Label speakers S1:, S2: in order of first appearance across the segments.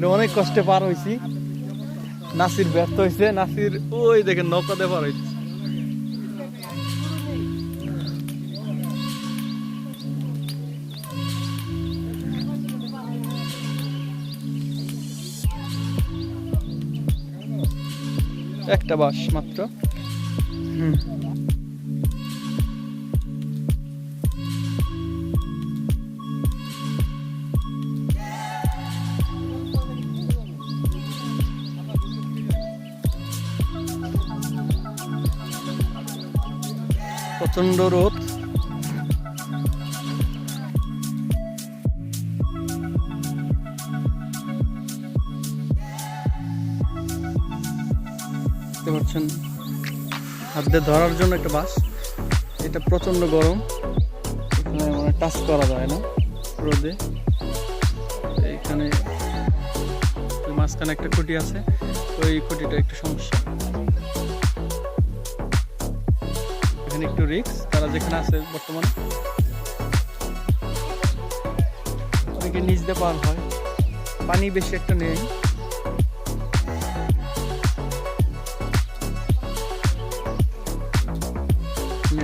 S1: এটা অনেক কষ্টে পার হয়েছি। নাসির ব্যর্থ হয়েছে, নাসির ওই দেখেন নৌকাতে পার হয়েছে। একটা বাস মাত্র। প্রচন্ড রোদ। দেখতে পাচ্ছেন হাত দিয়ে ধরার জন্য একটা বাস। এটা প্রচন্ড গরম, এখানে মানে টাচ করা যায় না রোদে। এইখানে মাঝখানে একটা খুঁটি আছে, ওই খুঁটিটা একটু সমস্যা। এখানে একটু রিস্ক, তারা যেখানে আছে বর্তমানে অনেকে নিচ দিয়ে পার হয়। পানি বেশি একটা নেই।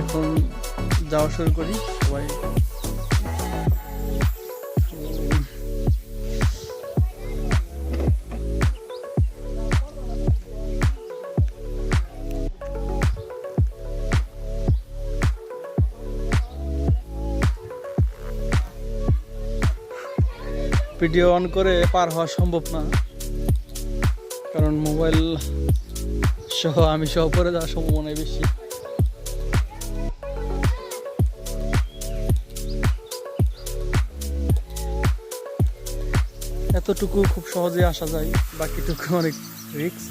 S1: এখন যাওয়া শুরু করি সবাই। ভিডিও অন করে পার হওয়া সম্ভব না, কারণ মোবাইল সহ আমি সহ পরে যাওয়ার সম্ভাবনাই বেশি। এতটুকু খুব সহজে আসা যায়, বাকিটুকু অনেক রিস্ক।